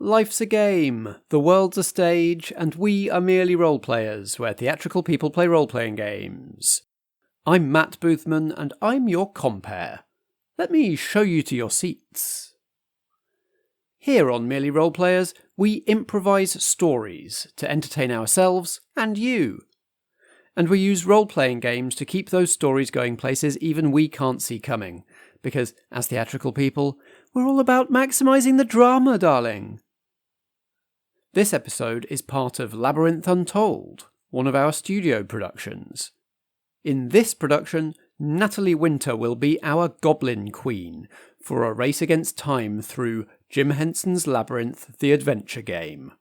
Life's a game, the world's a stage, and we are merely role-players, where theatrical people play role-playing games. I'm Matt Boothman, and I'm your compere. Let me show you to your seats. Here on Merely Role-Players, we improvise stories to entertain ourselves and you. And we use role-playing games to keep those stories going places even we can't see coming. Because, as theatrical people, we're all about maximising the drama, darling. This episode is part of Labyrinth Untold, one of our studio productions. In this production, Natalie Winter will be our Goblin Queen for a race against time through Jim Henson's Labyrinth, the adventure game.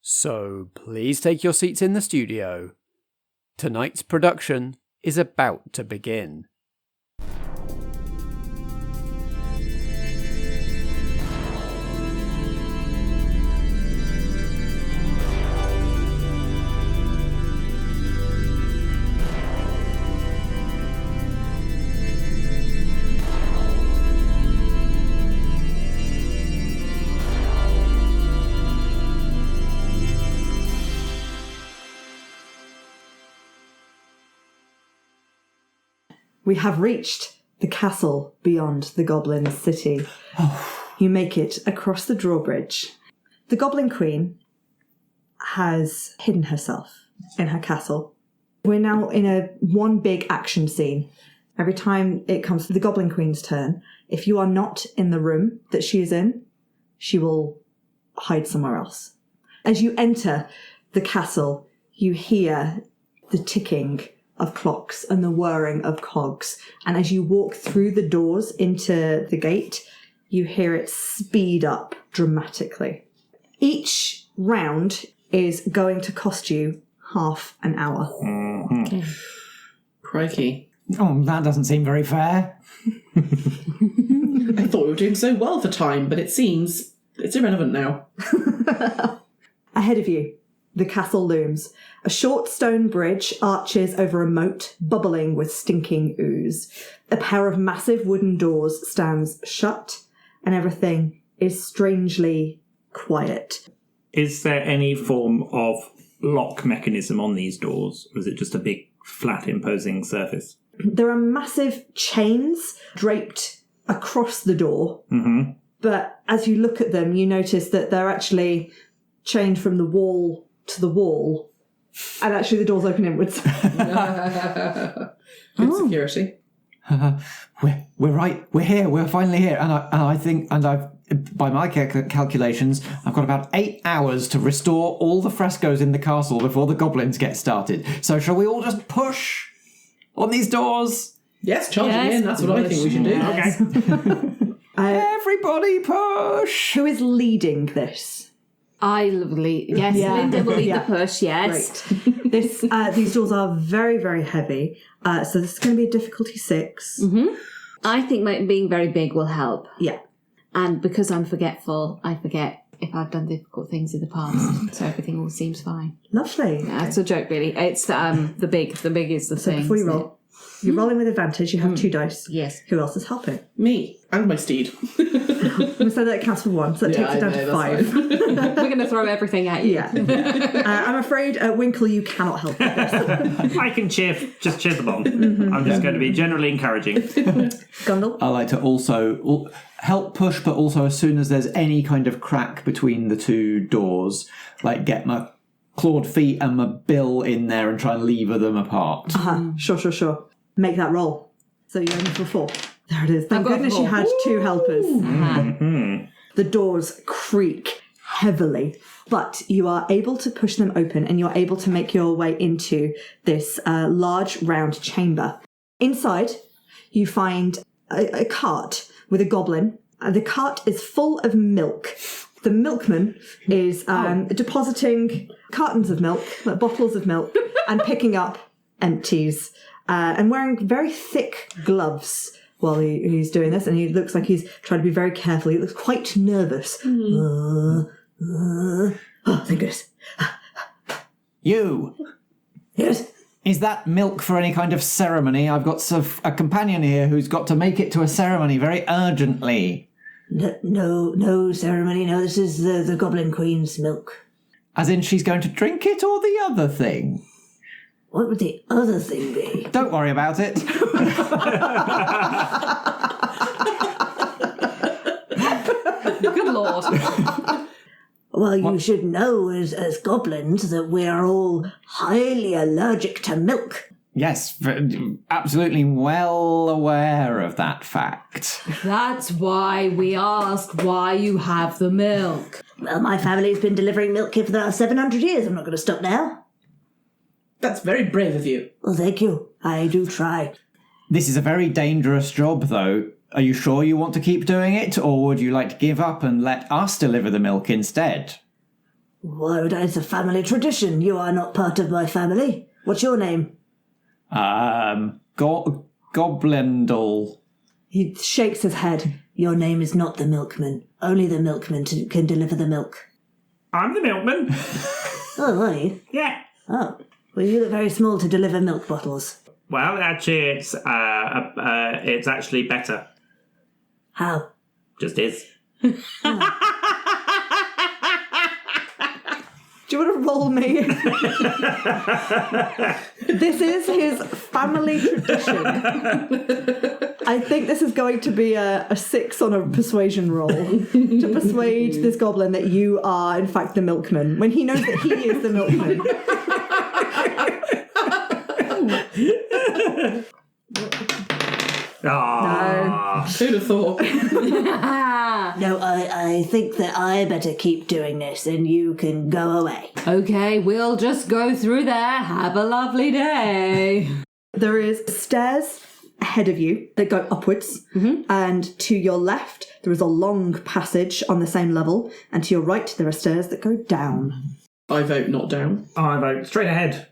So please take your seats in the studio. Tonight's production is about to begin. We have reached the castle beyond the Goblin city. You make it across the drawbridge. The Goblin Queen has hidden herself in her castle. We're now in one big action scene. Every time it comes to the Goblin Queen's turn, if you are not in the room that she is in, she will hide somewhere else. As you enter the castle, you hear the ticking of clocks and the whirring of cogs. And as you walk through the doors into the gate, you hear it speed up dramatically. Each round is going to cost you half an hour. Mm-hmm. Okay. Crikey. Oh, that doesn't seem very fair. I thought we were doing so well for time, but it seems it's irrelevant now. Ahead of you, the castle looms. A short stone bridge arches over a moat bubbling with stinking ooze. A pair of massive wooden doors stands shut, and everything is strangely quiet. Is there any form of lock mechanism on these doors, or is it just a big, flat, imposing surface? There are massive chains draped across the door, but as you look at them, you notice that they're actually chained from the wall to the wall, and actually the doors open inwards. Good security. We're right. We're here. We're finally here. And I think, I've, by my calculations, I've got about 8 hours to restore all the frescoes in the castle before the goblins get started. So shall we all just push on these doors? Yes, charging in. That's what I think we should do. Yes. Okay. Everybody push! Who is leading this? I will lead. Yes, Yeah. Linda will lead Yeah. the push. Yes. Great. These doors are very, very heavy. So this is going to be a difficulty 6. I think being very big will help. Yeah. And because I'm forgetful, I forget if I've done difficult things in the past. So everything all seems fine. Lovely. That's a joke, really. It's the big. The big is the thing. Before you roll, you're rolling with advantage. You have 2 dice. Yes. Who else is helping? Me and my steed. I'm going to say that counts for 1, so that takes it down to 5. We're going to throw everything at you. Yeah. I'm afraid, Winkle, you cannot help with this. I can cheer them on. I'm just going to be generally encouraging. Gundle? I like to also help push, but also as soon as there's any kind of crack between the 2 doors, like get my clawed feet and my bill in there and try and lever them apart. Sure. Make that roll. So you're aiming for 4. There it is. Thank goodness you had 2 helpers. The doors creak heavily, but you are able to push them open and you're able to make your way into this large round chamber. Inside, you find a cart with a goblin. The cart is full of milk. The milkman is depositing cartons of milk, bottles of milk, and picking up empties, and wearing very thick gloves while he's doing this, and he looks like he's trying to be very careful. He looks quite nervous. Oh, thank goodness. You! Yes? Is that milk for any kind of ceremony? I've got a companion here who's got to make it to a ceremony very urgently. No ceremony. No, this is the Goblin Queen's milk. As in she's going to drink it or the other thing? What would the other thing be? Don't worry about it. Good lord. Well, you should know as goblins that we are all highly allergic to milk. Yes, absolutely well aware of that fact. That's why we ask why you have the milk. Well, my family's been delivering milk here for the last 700 years. I'm not going to stop now. That's very brave of you. Well, thank you. I do try. This is a very dangerous job, though. Are you sure you want to keep doing it, or would you like to give up and let us deliver the milk instead? Why would I? It's a family tradition. You are not part of my family. What's your name? Goblindle. He shakes his head. Your name is not the milkman. Only the milkman can deliver the milk. I'm the milkman. Oh, are you? Yeah. Oh. Well, you look very small to deliver milk bottles. Well, actually, it's actually better. How? Just is. Do you want to roll me? This is his family tradition. I think this is going to be a 6 on a persuasion roll to persuade this goblin that you are, in fact, the milkman, when he knows that he is the milkman. No. Who'd have thought? No, I think that I better keep doing this and you can go away. Okay, we'll just go through there. Have a lovely day. There is stairs ahead of you that go upwards, and to your left there is a long passage on the same level, and to your right there are stairs that go down. I vote not down. I vote straight ahead.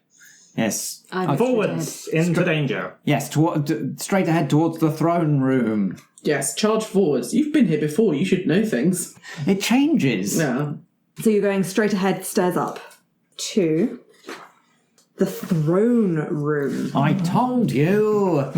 Yes. Forwards into danger. Yes, straight ahead towards the throne room. Yes, charge forwards. You've been here before. You should know things. It changes. Yeah. So you're going straight ahead, stairs up, to the throne room. I told you.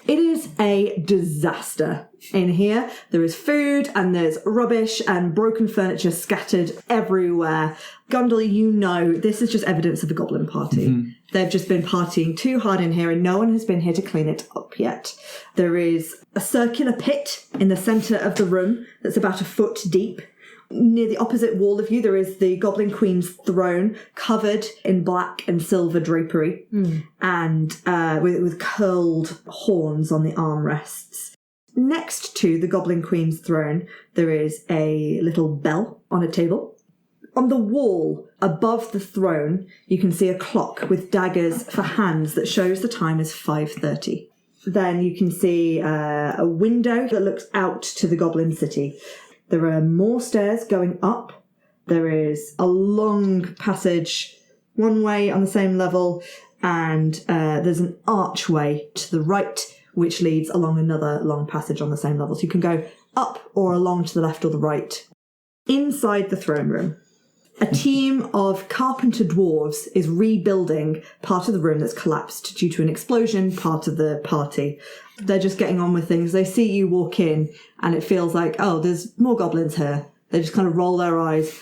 It is a disaster in here. There is food and there's rubbish and broken furniture scattered everywhere. Gundle, you know this is just evidence of a goblin party. Mm-hmm. They've just been partying too hard in here and no one has been here to clean it up yet. There is a circular pit in the centre of the room that's about a foot deep. Near the opposite wall of you, there is the Goblin Queen's throne, covered in black and silver drapery, and with curled horns on the armrests. Next to the Goblin Queen's throne, there is a little bell on a table. On the wall above the throne, you can see a clock with daggers for hands that shows the time is 5:30. Then you can see a window that looks out to the Goblin City. There are more stairs going up. There is a long passage one way on the same level, and there's an archway to the right which leads along another long passage on the same level. So you can go up or along to the left or the right. Inside the throne room, a team of carpenter dwarves is rebuilding part of the room that's collapsed due to an explosion, part of the party. They're just getting on with things. They see you walk in and it feels like, oh, there's more goblins here. They just kind of roll their eyes.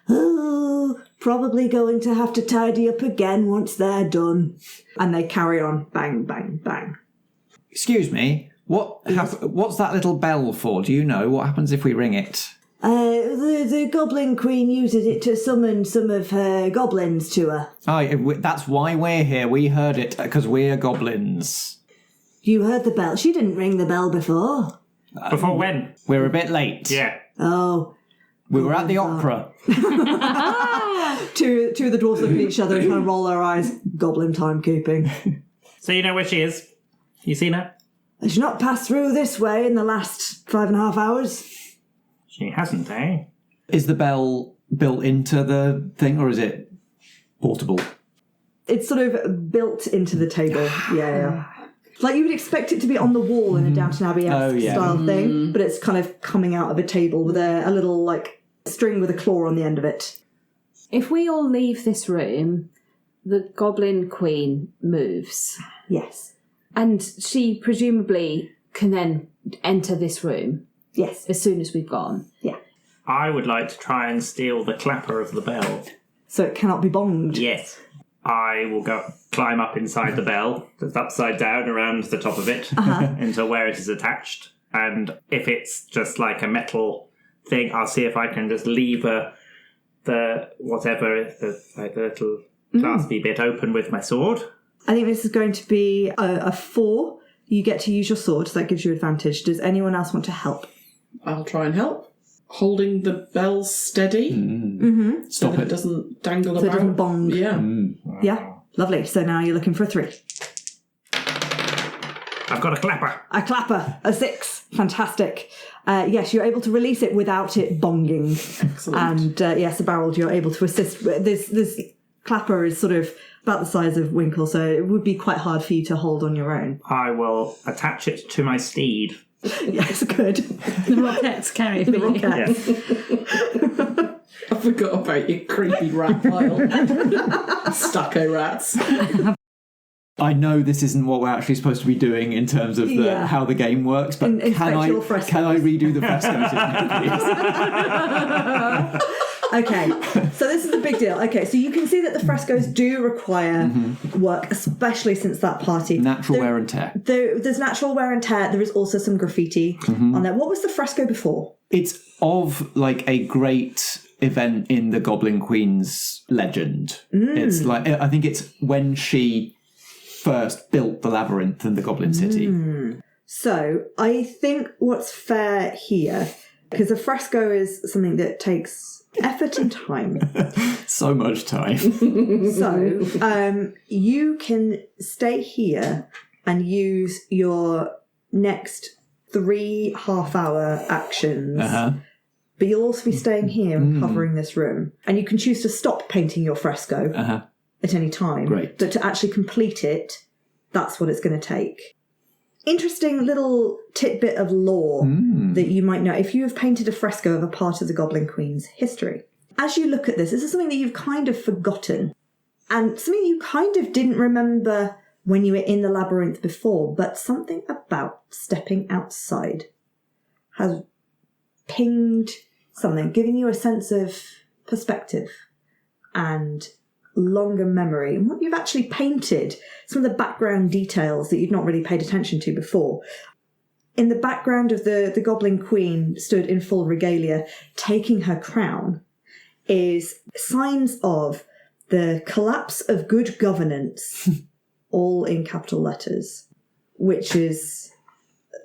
Oh, probably going to have to tidy up again once they're done. And they carry on. Bang, bang, bang. Excuse me, what's that little bell for? Do you know what happens if we ring it? The Goblin Queen uses it to summon some of her goblins to her. Oh, that's why we're here. We heard it because we're goblins. You heard the bell. She didn't ring the bell before. Before when? We're a bit late. Yeah. Oh. We were at the opera. Two of the dwarves look at each other and kind of roll their eyes. Goblin timekeeping. So you know where she is? You seen her? She's not passed through this way in the last 5.5 hours. She hasn't, eh? Is the bell built into the thing or is it portable? It's sort of built into the table. Yeah. Like you would expect it to be on the wall in a Downton Abbey-esque style thing, but it's kind of coming out of a table with a little like string with a claw on the end of it. If we all leave this room, the Goblin Queen moves. Yes. And she presumably can then enter this room. Yes. as soon as we've gone. Yeah. I would like to try and steal the clapper of the bell. So it cannot be bonged. Yes. I will go climb up inside the bell, that's upside down around the top of it, into where it is attached. And if it's just like a metal thing, I'll see if I can just lever the little claspy bit open with my sword. I think this is going to be a 4. You get to use your sword, so that gives you advantage. Does anyone else want to help? I'll try and help. Holding the bell steady. Mm-hmm. So Stop that it. it doesn't dangle So it about. doesn't bong. Yeah. Yeah. Lovely. So now you're looking for a 3. I've got a clapper. A clapper. A 6. Fantastic. Yes, you're able to release it without it bonging. Excellent. And yes, Barold, you're able to assist. This clapper is sort of about the size of Winkle, so it would be quite hard for you to hold on your own. I will attach it to my steed. Yes, good. The rockets carry The me. rocket. Yes. I forgot about your creepy rat pile. Stucco rats. I know this isn't what we're actually supposed to be doing in terms of how the game works, but can I redo the frescoes in here, please? Okay, so this is a big deal. Okay, so you can see that the frescoes do require work, especially since that party. Natural wear and tear. There's natural wear and tear. There is also some graffiti on there. What was the fresco before? It's of like a great event in the Goblin Queen's legend. It's like, I think it's when she first built the labyrinth and the Goblin City. So I think what's fair here, because a fresco is something that takes effort and time. So much time. So you can stay here and use your next 3 half-hour actions. But you'll also be staying here and covering this room. And you can choose to stop painting your fresco at any time. Great. But to actually complete it, that's what it's going to take. Interesting little tidbit of lore that you might know. If you have painted a fresco of a part of the Goblin Queen's history, as you look at this is something that you've kind of forgotten. And something you kind of didn't remember when you were in the labyrinth before, but something about stepping outside has pinged something, giving you a sense of perspective and longer memory. And what you've actually painted, some of the background details that you'd not really paid attention to before. In the background of the Goblin Queen stood in full regalia, taking her crown, is signs of the collapse of good governance, all in capital letters, which is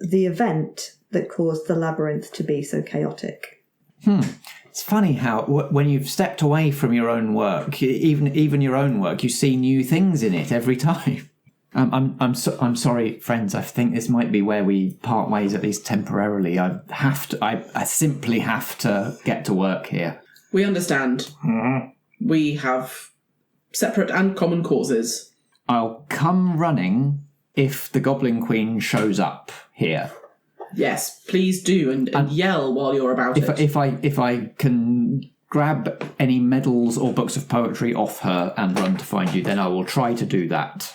the event that caused the labyrinth to be so chaotic. It's funny how when you've stepped away from your own work, even your own work, you see new things in it every time. I'm sorry, friends. I think this might be where we part ways, at least temporarily. I simply have to get to work here. We understand. We have separate and common causes. I'll come running if the Goblin Queen shows up here. Yes, please do, and yell while you're about it. If I can grab any medals or books of poetry off her and run to find you, then I will try to do that.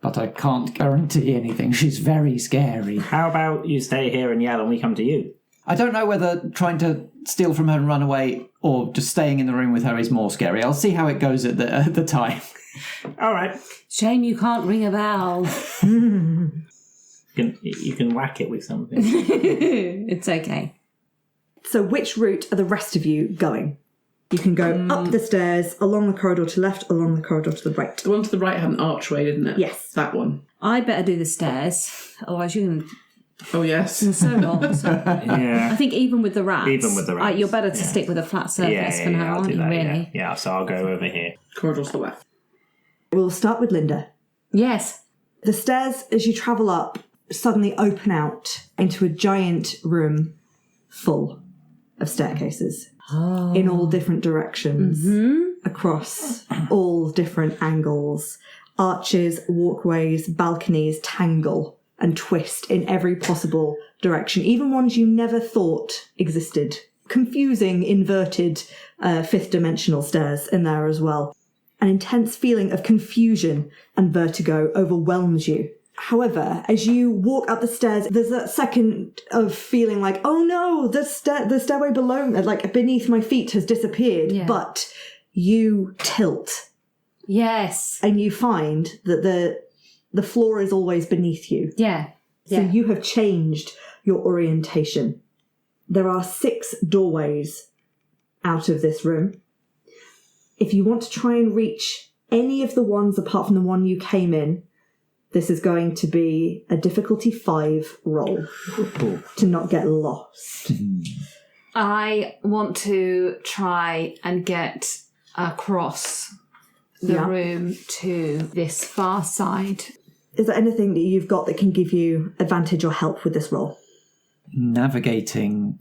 But I can't guarantee anything. She's very scary. How about you stay here and yell and we come to you? I don't know whether trying to steal from her and run away or just staying in the room with her is more scary. I'll see how it goes at the time. All right. Shame you can't ring a bell. You can whack it with something. It's okay. So which route are the rest of you going? You can go up the stairs, along the corridor to the left, along the corridor to the right. The one to the right had an archway, didn't it? Yes. That one. I better do the stairs, otherwise you can Oh, yes. so long. So Yeah. I think even with the rats, Even you're better to stick with a flat surface for now, I'll aren't do you? that, Really? Yeah, so I'll go over here. Corridor to the left. We'll start with Linda. Yes. The stairs, as you travel up, suddenly open out into a giant room full of staircases in all different directions, across all different angles. Arches, walkways, balconies tangle and twist in every possible direction, even ones you never thought existed. Confusing, inverted, fifth-dimensional stairs in there as well. An intense feeling of confusion and vertigo overwhelms you However, as you walk up the stairs, there's that second of feeling like, oh no, the stairway below, like beneath my feet has disappeared. Yeah. But you tilt. Yes. And you find that the floor is always beneath you. Yeah. So you have changed your orientation. There are 6 doorways out of this room. If you want to try and reach any of the ones apart from the one you came in, this is going to be a difficulty 5 roll to not get lost. I want to try and get across the room to this far side. Is there anything that you've got that can give you advantage or help with this roll? Navigating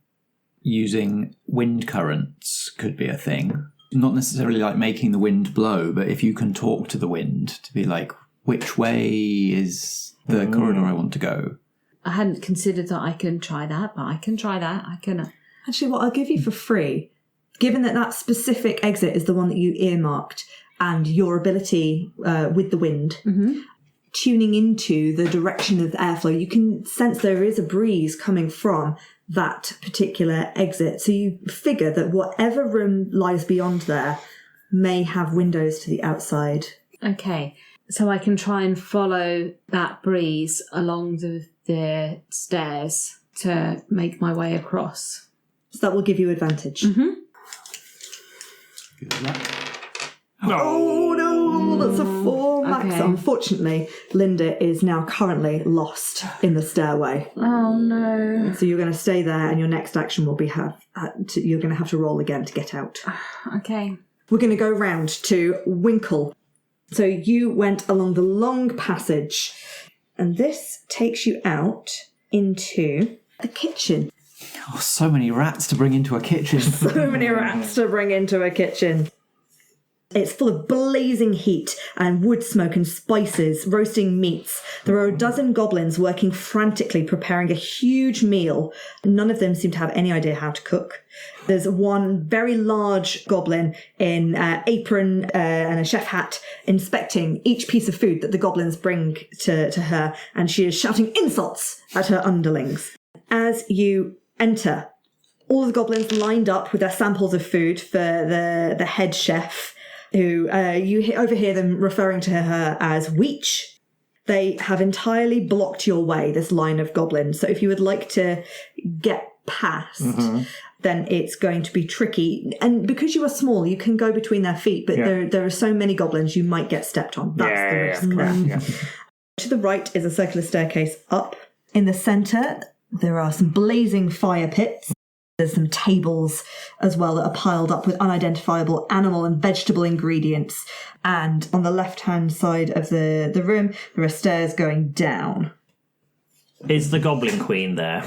using wind currents could be a thing. Not necessarily like making the wind blow, but if you can talk to the wind to be like, which way is the corridor I want to go? I hadn't considered that I can try that, but I can try that. I can. Actually, what I'll give you for free, given that specific exit is the one that you earmarked, and your ability with the wind, tuning into the direction of the airflow, you can sense there is a breeze coming from that particular exit. So you figure that whatever room lies beyond there may have windows to the outside. Okay. So I can try and follow that breeze along the stairs to make my way across. So that will give you advantage. Good luck. Oh no, that's a 4 max. Okay. Unfortunately, Linda is now currently lost in the stairway. Oh no. So you're going to stay there, and your next action will be you're going to have to roll again to get out. Okay. We're going to go round to Winkle. So you went along the long passage, and this takes you out into the kitchen. Oh, so many rats to bring into a kitchen. So many rats to bring into a kitchen. It's full of blazing heat and wood smoke and spices, roasting meats. There are a dozen goblins working frantically, preparing a huge meal. None of them seem to have any idea how to cook. There's one very large goblin in an apron and a chef hat, inspecting each piece of food that the goblins bring to her, and she is shouting insults at her underlings. As you enter, all the goblins lined up with their samples of food for the head chef, who you overhear them referring to her as Weech. They have entirely blocked your way, this line of goblins. So if you would like to get past, then it's going to be tricky. And because you are small, you can go between their feet, but there are so many goblins you might get stepped on. That's the risk. To the right is a circular staircase up. In the centre, there are some blazing fire pits. There's some tables as well that are piled up with unidentifiable animal and vegetable ingredients. And on the left-hand side of the room, there are stairs going down. Is the Goblin Queen there?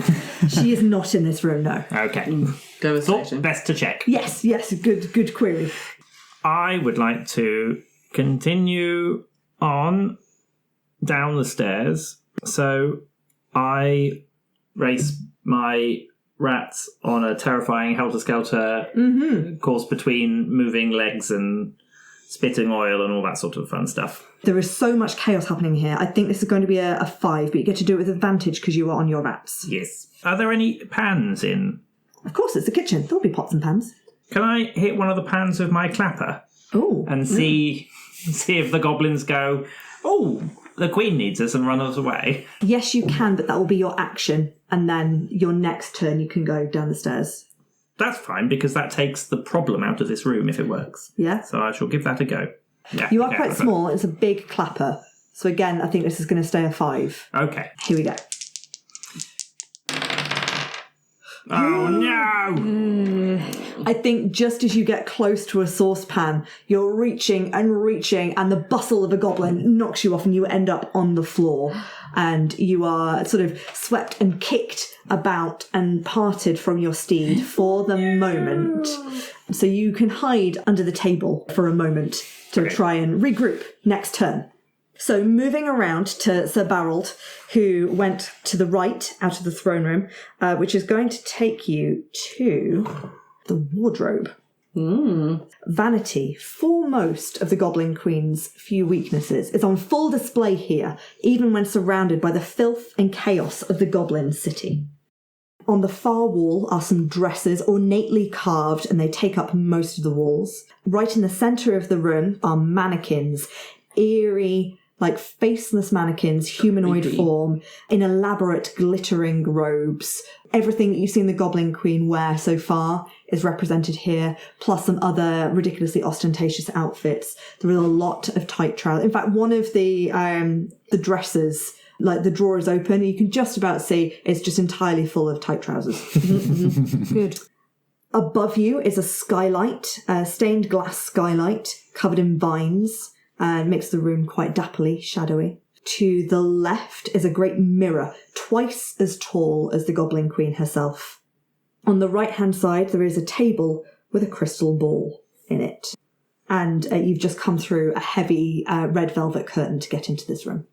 She is not in this room, no. Okay. Thought best to check. Yes, good query. I would like to continue on down the stairs. So I race my rats on a terrifying helter-skelter course between moving legs and spitting oil and all that sort of fun stuff. There is so much chaos happening here. I think this is going to be a 5, but you get to do it with advantage because you are on your rats. Yes. Are there any pans in? Of course, it's a kitchen. There'll be pots and pans. Can I hit one of the pans with my clapper Oh. and see if the goblins go, oh, the queen needs us, and run us away? Yes, you can, but that will be your action. And then your next turn, you can go down the stairs. That's fine, because that takes the problem out of this room if it works. Yeah? So I shall give that a go. Yeah, You are okay, quite okay. small. It's a big clapper. So again, I think this is going to stay a 5. Okay. Here we go. Oh, no! I think just as you get close to a saucepan, you're reaching, and the bustle of a goblin knocks you off and you end up on the floor. And you are sort of swept and kicked about and parted from your steed for the moment. So you can hide under the table for a moment to try and regroup next turn. So moving around to Sir Barold, who went to the right out of the throne room, which is going to take you to the wardrobe. Vanity, foremost of the Goblin Queen's few weaknesses, is on full display here, even when surrounded by the filth and chaos of the Goblin city. On the far wall are some dresses ornately carved, and they take up most of the walls. Right in the centre of the room are mannequins, eerie, like faceless mannequins, humanoid form, in elaborate glittering robes. Everything that you've seen the Goblin Queen wear so far is represented here, plus some other ridiculously ostentatious outfits. There is a lot of tight trousers. In fact, one of the dresses, like the drawer is open, you can just about see it's just entirely full of tight trousers. Good. Above you is a skylight, a stained glass skylight covered in vines, and makes the room quite dapperly shadowy. To the left is a great mirror, twice as tall as the Goblin Queen herself. On the right-hand side, there is a table with a crystal ball in it. And you've just come through a heavy red velvet curtain to get into this room.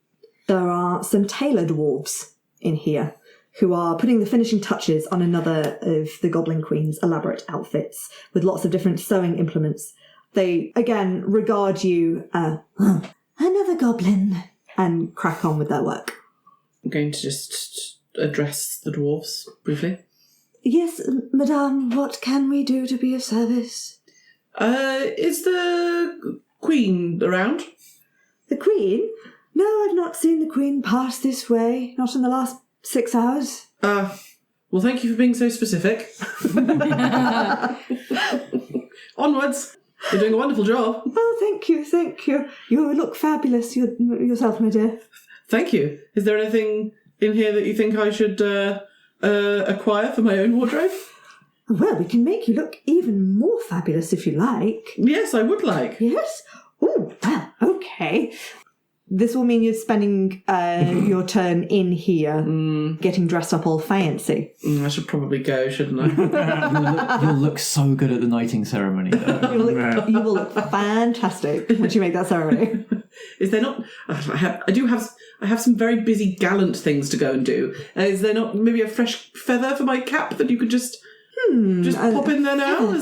There are some tailor dwarves in here who are putting the finishing touches on another of the Goblin Queen's elaborate outfits with lots of different sewing implements. They, again, regard you, another goblin, and crack on with their work. I'm going to just address the dwarves briefly. Yes, madame, what can we do to be of service? Is the Queen around? The Queen? No, I've not seen the Queen pass this way, not in the last 6 hours. Well, thank you for being so specific. Onwards. You're doing a wonderful job. Oh, thank you. You look fabulous yourself, my dear. Thank you. Is there anything in here that you think I should acquire for my own wardrobe? Well, we can make you look even more fabulous if you like. Yes, I would like. Yes? Oh, well, okay. This will mean you're spending your turn in here, getting dressed up all fancy. I should probably go, shouldn't I? You'll look so good at the knighting ceremony, though. You will look fantastic once you make that ceremony. Is there not? I have some very busy gallant things to go and do. Is there not maybe a fresh feather for my cap that you could just pop in there now?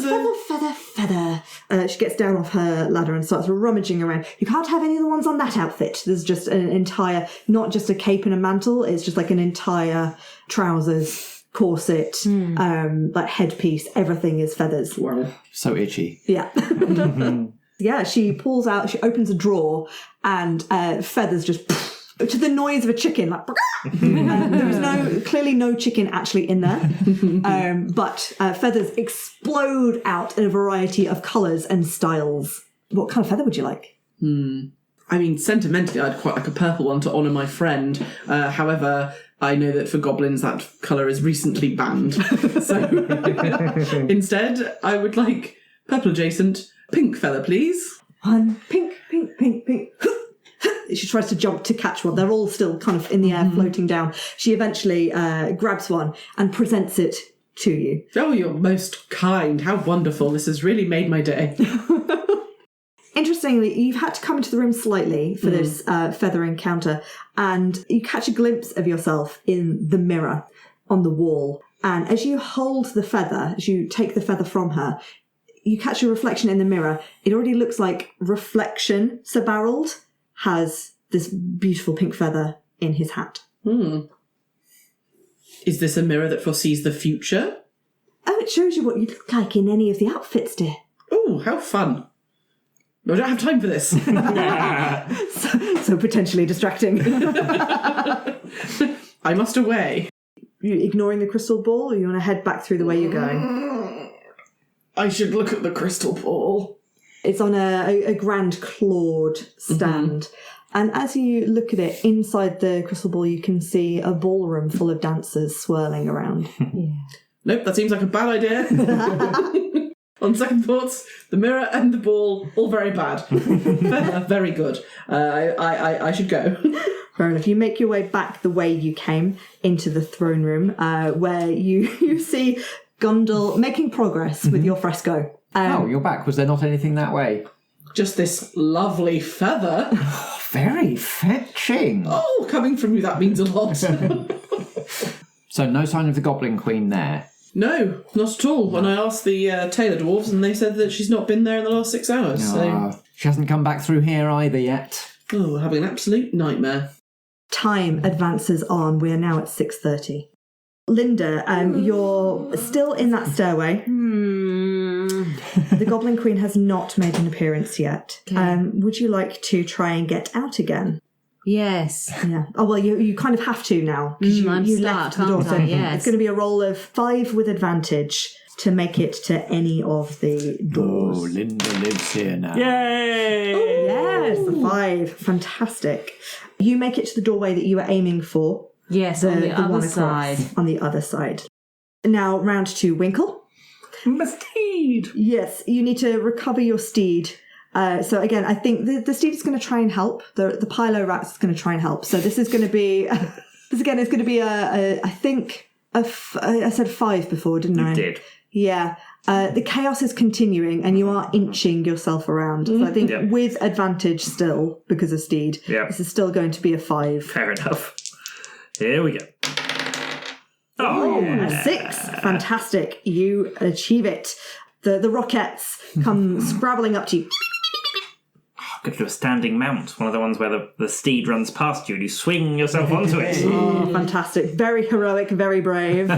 Feather. She gets down off her ladder and starts rummaging around. You can't have any of the ones on that outfit. There's just an entire, not just a cape and a mantle, it's just like an entire trousers, corset, like headpiece. Everything is feathers. Wow. So itchy. Yeah. Yeah, she pulls out, she opens a drawer and feathers just to the noise of a chicken, like there is clearly no chicken actually in there, but feathers explode out in a variety of colours and styles. What kind of feather would you like? I mean, sentimentally, I'd quite like a purple one to honour my friend. However, I know that for goblins that colour is recently banned. So instead, I would like purple adjacent, pink feather, please. One, pink. She tries to jump to catch one. They're all still kind of in the air, floating down. She eventually grabs one and presents it to you. Oh, you're most kind. How wonderful. This has really made my day. Interestingly, you've had to come into the room slightly for this feather encounter, and you catch a glimpse of yourself in the mirror on the wall. And as you hold the feather, as you take the feather from her, you catch your reflection in the mirror. It already looks like reflection. Sir Barold has this beautiful pink feather in his hat. Is this a mirror that foresees the future? Oh, it shows you what you look like in any of the outfits, dear. Oh, how fun. I don't have time for this. So potentially distracting. I must away. You ignoring the crystal ball, or you want to head back through the way you're going? I should look at the crystal ball. It's on a grand clawed stand. And as you look at it, inside the crystal ball, you can see a ballroom full of dancers swirling around. Nope, that seems like a bad idea. On second thoughts, the mirror and the ball, all very bad. Very good. I should go. Fair enough. You make your way back the way you came into the throne room, where you see Gundle making progress with your fresco. Oh, you're back. Was there not anything that way? Just this lovely feather. Very fetching. Oh, coming from you, that means a lot. So no sign of the Goblin Queen there? No, not at all. And I asked the tailor dwarves, and they said that she's not been there in the last 6 hours. So, She hasn't come back through here either yet. we're having an absolute nightmare. Time advances on. We are now at 6:30. Linda, you're still in that stairway. The Goblin Queen has not made an appearance yet. Okay. Would you like to try and get out again? Yes. Yeah. Oh, well, you kind of have to now. Because I'm you stuck, left the door. aren't So I? Yes. it's going to be a roll of 5 with advantage to make it to any of the doors. Oh, Linda lives here now. Yay! Yes, a 5. Fantastic. You make it to the doorway that you were aiming for. Yes, on the one other across, side. On the other side. Now, round to Winkle. My steed! Yes, you need to recover your steed. So again, I think the steed is going to try and help. The Pylo Rat is going to try and help. So this is going to be... this again is going to be I said 5 before, didn't I? You did. Yeah. The chaos is continuing and you are inching yourself around. So I think with advantage still, because of steed, this is still going to be a 5. Fair enough. Here we go. A 6. Fantastic. You achieve it. The rockets come scrabbling up to you. Go to a standing mount, one of the ones where the steed runs past you and you swing yourself onto it. Oh, fantastic. Very heroic, very brave.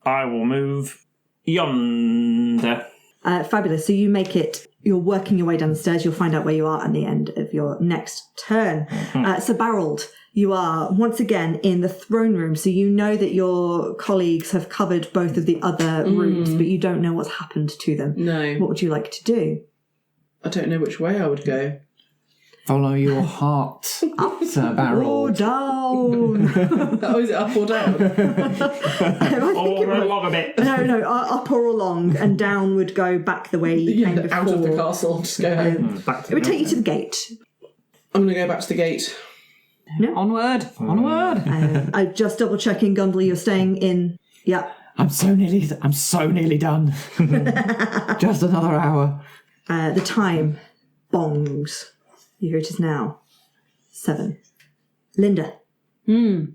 I will move yonder. Fabulous. So you make it, you're working your way down the stairs. You'll find out where you are at the end of your next turn. So Barold, you are once again in the throne room. So you know that your colleagues have covered both of the other rooms, but you don't know what's happened to them. No. What would you like to do? I don't know which way I would go. Follow your heart, Sir Or Barold. down. Oh, is it up or down? Or along a bit. No, up or along, and down would go back the way you came before. Out of the castle. Just go home. Back to It would take you to the gate. I'm going to go back to the gate. Onward, onward. I'm just double checking, Gundle, you're staying in. Yeah. I'm so nearly done. Just another hour. The time bongs. Here it is now. 7. Linda. You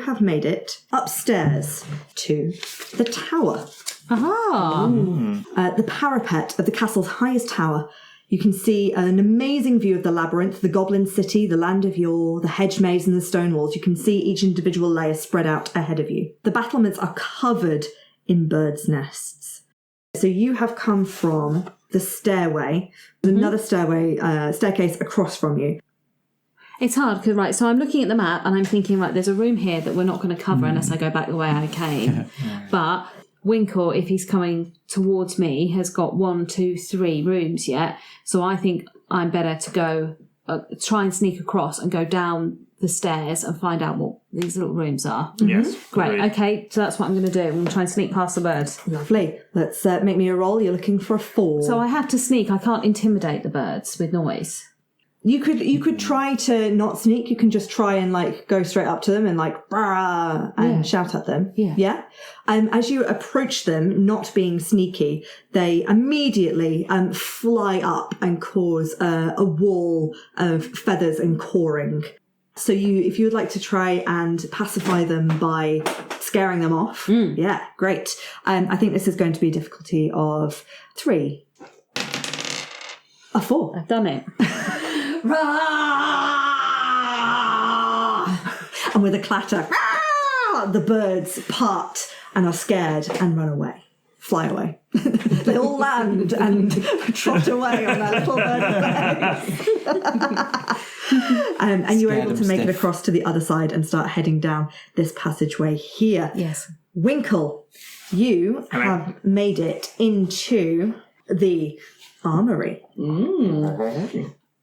have made it upstairs to the tower. Aha! The parapet of the castle's highest tower. You can see an amazing view of the labyrinth, the Goblin City, the land of yore, the hedge maze and the stone walls. You can see each individual layer spread out ahead of you. The battlements are covered in birds' nests. So you have come from the stairway. There's another staircase across from you. It's hard because, right, so I'm looking at the map and I'm thinking, right, there's a room here that we're not going to cover unless I go back the way I came. But Winkle, if he's coming towards me, has got 1, 2, 3 rooms yet. So I think I'm better to go try and sneak across and go down the stairs and find out what these little rooms are. Yes. Great. agreed. Okay, so that's what I'm going to do. I'm going to try and sneak past the birds. Lovely. Let's make me a roll. You're looking for a 4. So I have to sneak. I can't intimidate the birds with noise. You could try to not sneak. You can just try and go straight up to them and brah and shout at them. Yeah. Yeah. As you approach them, not being sneaky, they immediately fly up and cause a wall of feathers and cawing. So if you would like to try and pacify them by scaring them off, yeah, great. I think this is going to be a difficulty of 3. A 4. I've done it. And with a clatter, the birds part and are scared and run away, fly away. They all land and trot away on their little bird legs. And you're able to make it across to the other side and start heading down this passageway here. Yes. Winkle, you have made it into the armory.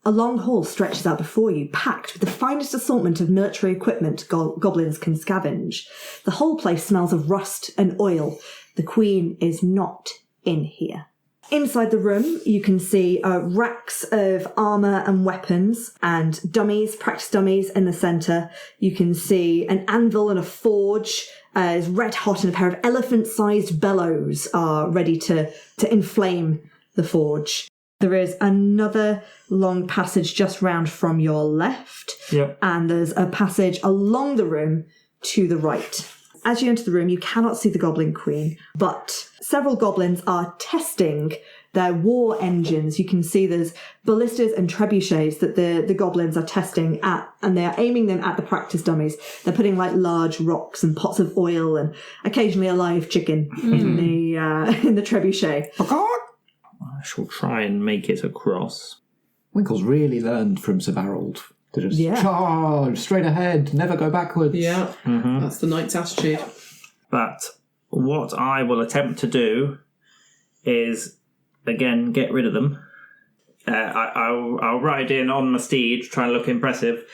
A long hall stretches out before you, packed with the finest assortment of military equipment goblins can scavenge. The whole place smells of rust and oil. The Queen is not in here. Inside the room, you can see racks of armour and weapons and dummies, practice dummies in the centre. You can see an anvil and a forge is red hot, and a pair of elephant-sized bellows are ready to inflame the forge. There is another long passage just round from your left. Yep. And there's a passage along the room to the right. As you enter the room, you cannot see the Goblin Queen, but several goblins are testing their war engines. You can see there's ballistas and trebuchets that the goblins are testing at, and they are aiming them at the practice dummies. They're putting like large rocks and pots of oil and occasionally a live chicken in the trebuchet. I shall try and make it across. Winkle's really learned from Sir Barold to just Yeah. charge straight ahead, never go backwards. Yeah, that's the knight's attitude. But what I will attempt to do is, again, get rid of them. I'll ride in on my steed, try and look impressive,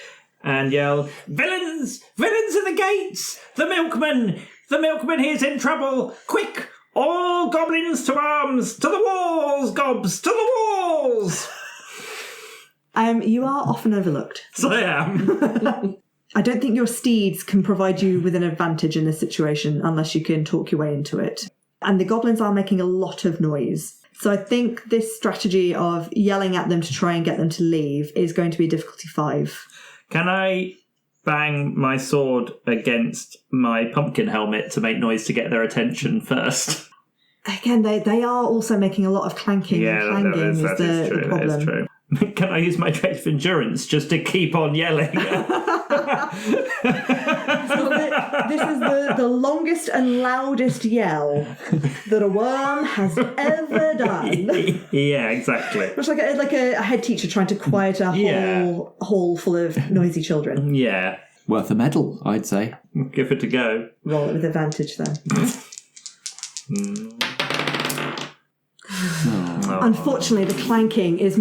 and yell, "Villains! Villains in the gates! The milkman! The milkman, he is in trouble! Quick! All goblins to arms! To the walls, gobs! To the walls!" You are often overlooked. So I am. I don't think your steeds can provide you with an advantage in this situation unless you can talk your way into it. And the goblins are making a lot of noise. So I think this strategy of yelling at them to try and get them to leave is going to be difficulty 5. Can I bang my sword against my pumpkin helmet to make noise to get their attention first? Again, they are also making a lot of clanking and clanging that is true. the problem. That is true. Can I use my trait of endurance just to keep on yelling? This is the longest and loudest yell that a worm has ever done. Yeah, exactly. It's like a head teacher trying to quiet a whole hall full of noisy children. Yeah. Worth a medal, I'd say. Give it a go. Roll it with advantage then. Unfortunately, the clanking is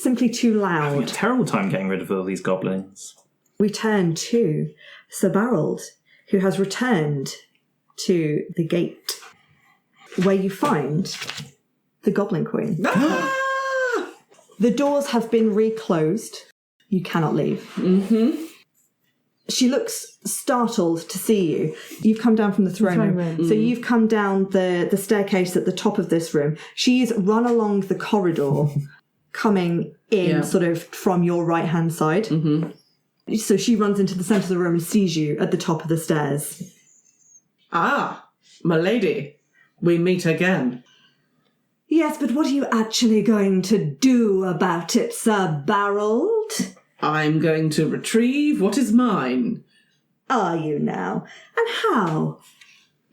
simply too I have a loud. terrible time getting rid of all these goblins. We turn to Sir Barold, who has returned to the gate, where you find the Goblin Queen. The doors have been reclosed. You cannot leave. Mm-hmm. She looks startled to see you. You've come down from the throne room. So you've come down the staircase at the top of this room. She's run along the corridor, coming in sort of from your right-hand side. Mm-hmm. So she runs into the centre of the room and sees you at the top of the stairs. Ah, my lady, we meet again. Yes, but what are you actually going to do about it, Sir Barold? I'm going to retrieve what is mine. Are you now? And how?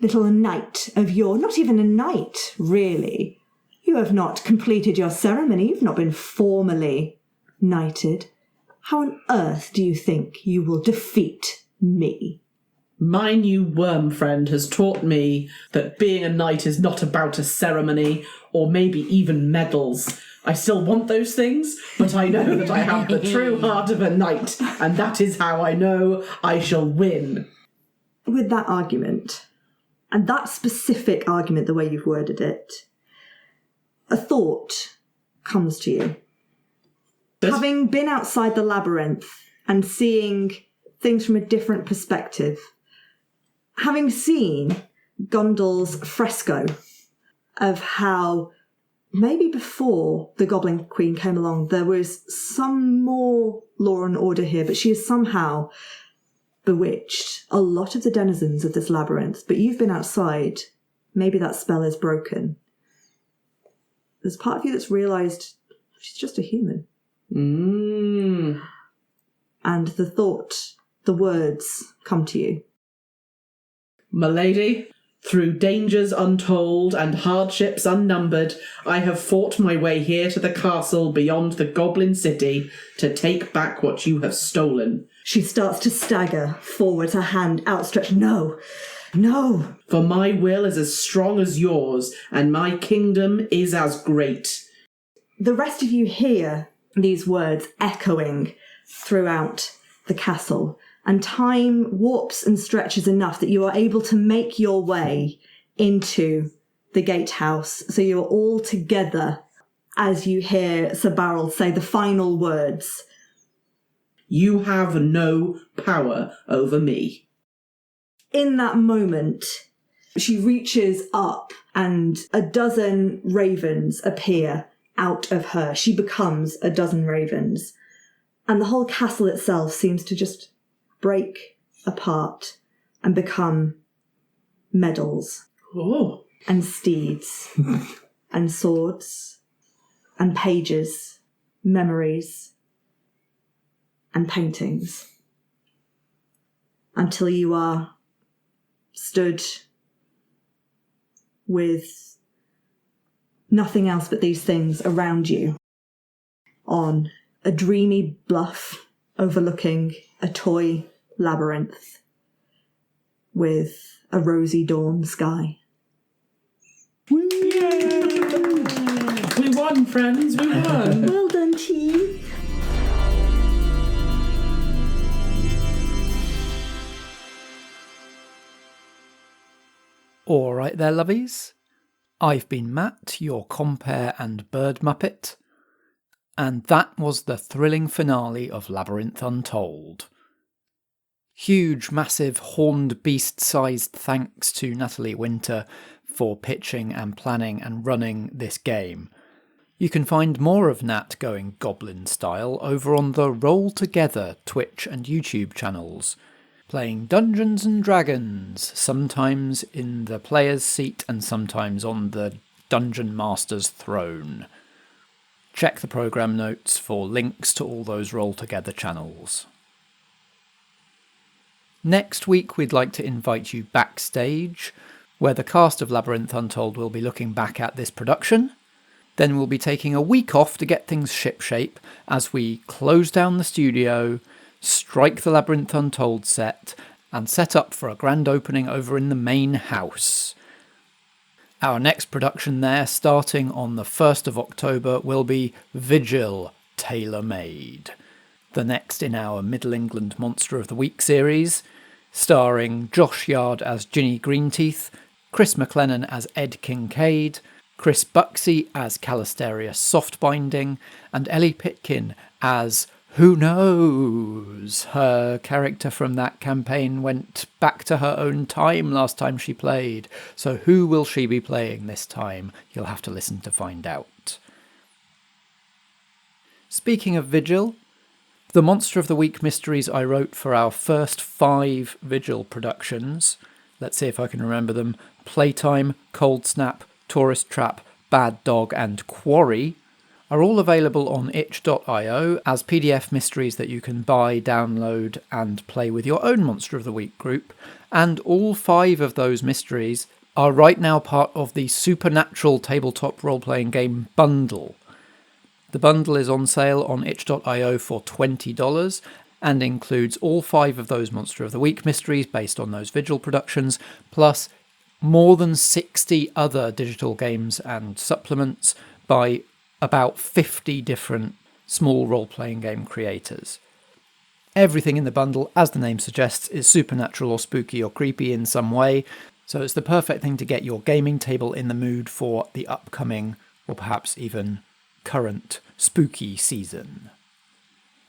Little knight of your... Not even a knight, really. You have not completed your ceremony. You've not been formally knighted. How on earth do you think you will defeat me? My new worm friend has taught me that being a knight is not about a ceremony or maybe even medals. I still want those things, but I know that I have the true heart of a knight, and that is how I know I shall win. With that argument, and that specific argument, the way you've worded it, a thought comes to you. Having been outside the labyrinth and seeing things from a different perspective, having seen Gundle's fresco of how maybe before the Goblin Queen came along, there was some more law and order here, but she has somehow bewitched a lot of the denizens of this labyrinth. But you've been outside. Maybe that spell is broken. There's part of you that's realised she's just a human. And the words come to you. My lady, through dangers untold and hardships unnumbered, I have fought my way here to the castle beyond the Goblin City to take back what you have stolen. She starts to stagger forward, her hand outstretched. No, no. For my will is as strong as yours, and my kingdom is as great. The rest of you hear these words echoing throughout the castle, and time warps and stretches enough that you are able to make your way into the gatehouse. So you're all together as you hear Sir Barold say the final words. You have no power over me. In that moment, she reaches up and a dozen ravens appear out of her. She becomes a dozen ravens. And the whole castle itself seems to just break apart and become medals Oh. and steeds and swords and pages, memories and paintings, until you are stood with nothing else but these things around you on a dreamy bluff overlooking a toy labyrinth with a rosy dawn sky. We won, friends, we won. Well done, team. All right there, lovies. I've been Matt, your compere and bird muppet, and that was the thrilling finale of Labyrinth Untold. Huge, massive, horned beast-sized thanks to Natalie Winter for pitching and planning and running this game. You can find more of Nat going Goblin style over on the Roll Together Twitch and YouTube channels, playing Dungeons and Dragons, sometimes in the player's seat and sometimes on the Dungeon Master's throne. Check the programme notes for links to all those Roll Together channels. Next week we'd like to invite you backstage, where the cast of Labyrinth Untold will be looking back at this production. Then we'll be taking a week off to get things shipshape as we close down the studio, strike the Labyrinth Untold set, and set up for a grand opening over in the main house. Our next production there, starting on the 1st of October, will be Vigil Tailor-Made, the next in our Middle England Monster of the Week series, starring Josh Yard as Ginny Greenteeth, Chris McLennan as Ed Kincaid, Chris Buxey as Calisterius Softbinding, and Ellie Pitkin as Who Knows? Her character from that campaign went back to her own time last time she played, so who will she be playing this time? You'll have to listen to find out. Speaking of Vigil, the Monster of the Week mysteries I wrote for our first 5 Vigil productions, let's see if I can remember them, Playtime, Cold Snap, Tourist Trap, Bad Dog and Quarry, are all available on itch.io as PDF mysteries that you can buy, download and play with your own Monster of the Week group, and all 5 of those mysteries are right now part of the Supernatural tabletop role-playing game bundle. The bundle is on sale on itch.io for $20 and includes all 5 of those Monster of the Week mysteries based on those Vigil productions, plus more than 60 other digital games and supplements by about 50 different small role-playing game creators. Everything in the bundle, as the name suggests, is supernatural or spooky or creepy in some way, so it's the perfect thing to get your gaming table in the mood for the upcoming, or perhaps even current, spooky season.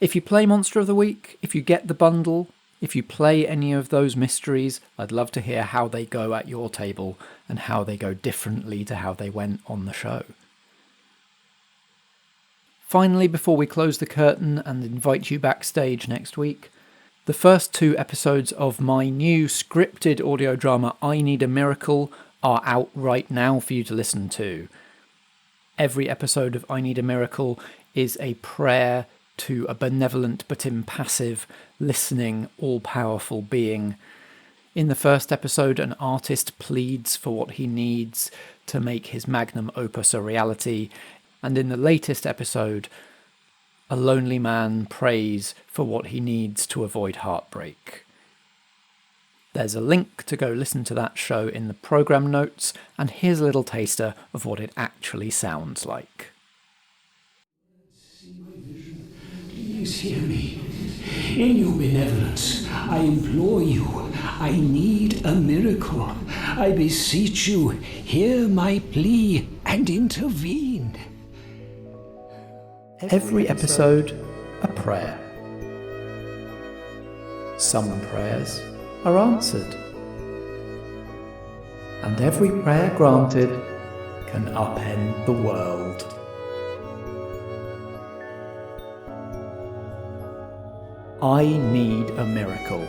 If you play Monster of the Week, if you get the bundle, if you play any of those mysteries, I'd love to hear how they go at your table and how they go differently to how they went on the show. Finally, before we close the curtain and invite you backstage next week, the first 2 episodes of my new scripted audio drama I Need a Miracle are out right now for you to listen to. Every episode of I Need a Miracle is a prayer to a benevolent but impassive, listening, all-powerful being. In the first episode, an artist pleads for what he needs to make his magnum opus a reality, and in the latest episode, a lonely man prays for what he needs to avoid heartbreak. There's a link to go listen to that show in the programme notes, and here's a little taster of what it actually sounds like. Please hear me. In your benevolence, I implore you. I need a miracle. I beseech you, hear my plea and intervene. Every episode, a prayer. Some prayers are answered. And every prayer granted can upend the world. I Need a Miracle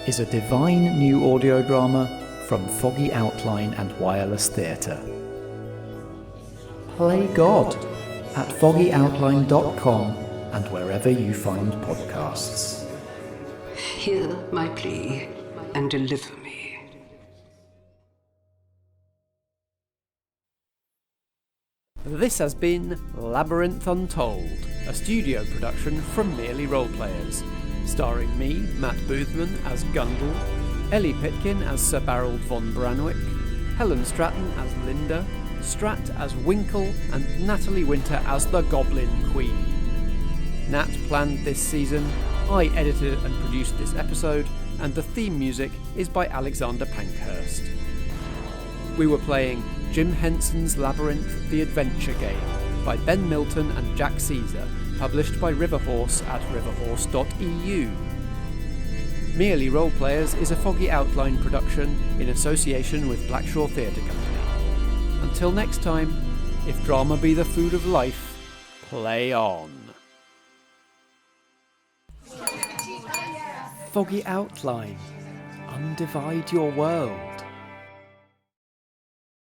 is a divine new audio drama from Foggy Outline and Wireless Theatre. Play God at foggyoutline.com and wherever you find podcasts. Hear my plea and deliver me. This has been Labyrinth Untold, a studio production from Merely Roleplayers, starring me, Matt Boothman, as Gundle, Ellie Pitkin as Sir Barold von Branwick, Helen Stratton as Linda, Strat as Winkle, and Natalie Winter as the Goblin Queen. Nat planned this season, I edited and produced this episode, and the theme music is by Alexander Pankhurst. We were playing Jim Henson's Labyrinth The Adventure Game by Ben Milton and Jack Caesar, published by Riverhorse at riverhorse.eu. Merely Roleplayers is a Foggy Outline production in association with Blackshaw Theatre Company. Until next time, if drama be the food of life, play on. Foggy Outline. Undivide your world.